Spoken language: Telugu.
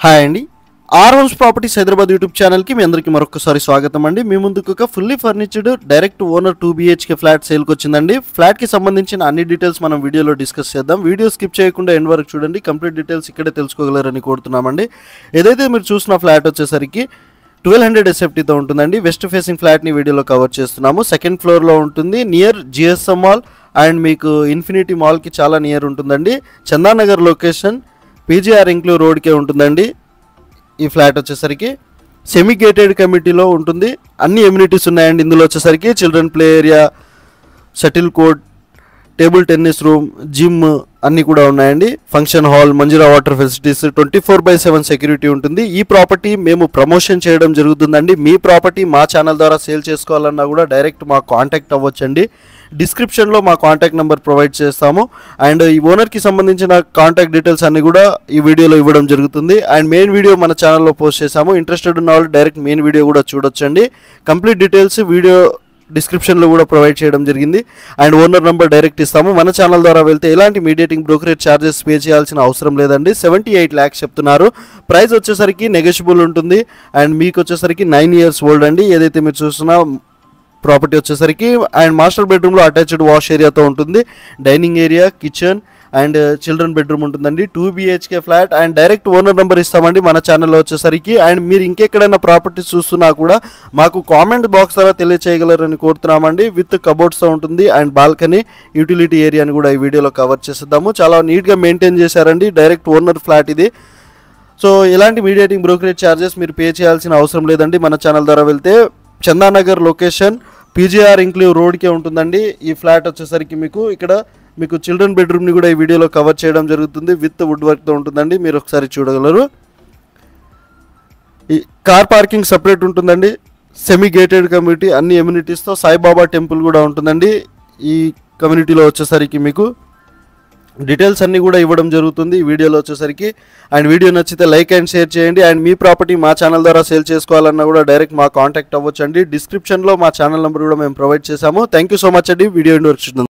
హాయ్ అండి, R House Properties Hyderabad YouTube ఛానల్కి మీ అందరికీ మరొకసారి స్వాగతం అండి. మీ ముందుకు ఒక fully furnished direct owner 2 BHK flat సేల్కి వచ్చిందండి. ఫ్లాట్కి సంబంధించిన అన్ని డీటెయిల్స్ మనం వీడియోలో డిస్కస్ చేద్దాం. వీడియో స్కిప్ చేయకుండా ఎండ్ వరకు చూడండి. కంప్లీట్ డీటెయిల్స్ ఇక్కడే తెలుసుకోగలరని కోరుతున్నామండి. ఏదైతే మీరు చూసిన ఫ్లాట్ వచ్చేసరికి 1200 SFTతో ఉంటుందండి. వెస్ట్ ఫేసింగ్ ఫ్లాట్ని వీడియోలో కవర్ చేస్తున్నాము. సెకండ్ ఫ్లోర్లో ఉంటుంది, నియర్ GSM మాల్ అండ్ మీకు ఇన్ఫినిటీ మాల్కి చాలా నియర్ ఉంటుందండి. చందానగర్ లొకేషన్ PGR ఇంక్లూవ్ రోడ్కే ఉంటుందండి. ఈ ఫ్లాట్ వచ్చేసరికి సెమీ గేటెడ్ కమ్యూనిటీలో ఉంటుంది. అన్ని ఎమ్యూనిటీస్ ఉన్నాయండి. ఇందులో వచ్చేసరికి children play area, shuttle court, table tennis room, gym అన్నీ కూడా ఉన్నాయండి. Function hall, Manjira water facilities, 24/7 security ఉంటుంది. ఈ ప్రాపర్టీ మేము ప్రమోషన్ చేయడం జరుగుతుందండి. మీ ప్రాపర్టీ మా ఛానల్ ద్వారా సేల్ చేసుకోవాలన్నా కూడా డైరెక్ట్ మా కాంటాక్ట్ అవ్వచ్చండి. డిస్క్రిప్షన్లో మా కాంటాక్ట్ నెంబర్ ప్రొవైడ్ చేస్తాము. అండ్ ఈ ఓనర్కి సంబంధించిన కాంటాక్ట్ డీటెయిల్స్ అన్నీ కూడా ఈ వీడియోలో ఇవ్వడం జరుగుతుంది. అండ్ మెయిన్ వీడియో మన ఛానల్లో పోస్ట్ చేసాము. ఇంట్రెస్టెడ్ ఉన్న వాళ్ళు డైరెక్ట్ మెయిన్ వీడియో కూడా చూడొచ్చండి. కంప్లీట్ డీటెయిల్స్ వీడియో డిస్క్రిప్షన్లో కూడా ప్రొవైడ్ చేయడం జరిగింది. అండ్ ఓనర్ నెంబర్ డైరెక్ట్ ఇస్తాము. మన ఛానల్ ద్వారా వెళ్తే ఎలాంటి మీడియేటింగ్ బ్రోకరేజ్ ఛార్జెస్ పే చేయాల్సిన అవసరం లేదండి. 78 lakhs చెప్తున్నారు. ప్రైస్ వచ్చేసరికి నెగోషియబుల్ ఉంటుంది. అండ్ మీకు వచ్చేసరికి 9 years ఓల్డ్ అండి. ఏదైతే మీరు చూస్తున్నా ప్రాపర్టీ వచ్చేసరికి అండ్ మాస్టర్ బెడ్రూమ్లో అటాచ్డ్ వాష్ ఏరియాతో ఉంటుంది. Dining area, kitchen and children bedroom ఉంటుందండి. 2 BHK flat and direct owner number ఇస్తామండి మన ఛానల్లో వచ్చేసరికి. అండ్ మీరు ఇంకెక్కడైనా ప్రాపర్టీస్ చూస్తున్నా కూడా మాకు కామెంట్ బాక్స్ ద్వారా తెలియచేయగలరని కోరుతున్నామండి. విత్ కబోర్డ్స్తో ఉంటుంది అండ్ బాల్కనీ, యూటిలిటీ ఏరియాని కూడా ఈ వీడియోలో కవర్ చేసేద్దాము. చాలా నీట్గా మెయింటైన్ చేశారండి. డైరెక్ట్ ఓనర్ ఫ్లాట్ ఇది. సో ఎలాంటి మీడియేటింగ్ బ్రోకరేజ్ ఛార్జెస్ మీరు పే చేయాల్సిన అవసరం లేదండి. మన ఛానల్ ద్వారా వెళ్తే చందానగర్ లొకేషన్ PGR ఇంక్లూవ్ రోడ్కే ఉంటుందండి. ఈ ఫ్లాట్ వచ్చేసరికి మీకు చిల్డ్రన్ బెడ్రూమ్ని కూడా ఈ వీడియోలో కవర్ చేయడం జరుగుతుంది. విత్ వుడ్ వర్క్తో ఉంటుందండి. మీరు ఒకసారి చూడగలరు. ఈ కార్ పార్కింగ్ సపరేట్ ఉంటుందండి. సెమీ గేటెడ్ కమ్యూనిటీ, అన్ని ఎమ్యూనిటీస్తో. సాయిబాబా టెంపుల్ కూడా ఉంటుందండి ఈ కమ్యూనిటీలో వచ్చేసరికి. మీకు డీటెయిల్స్ అన్నీ కూడా ఇవ్వడం జరుగుతుంది ఈ వీడియోలో వచ్చేసరికి. అండ్ వీడియో నచ్చితే లైక్ అండ్ షేర్ చేయండి. అండ్ మీ ప్రాపర్టీ మా ఛానల్ ద్వారా సేల్ చేసుకోవాలన్నా కూడా డైరెక్ట్ మా కాంటాక్ట్ అవ్వచ్చు అండి. డిస్క్రిప్షన్లో మా ఛానల్ నెంబర్ కూడా మేము ప్రొవైడ్ చేశాము. థ్యాంక్ యూ సో మచ్ అండి. వీడియో ఎండ్ వరకు చూడండి.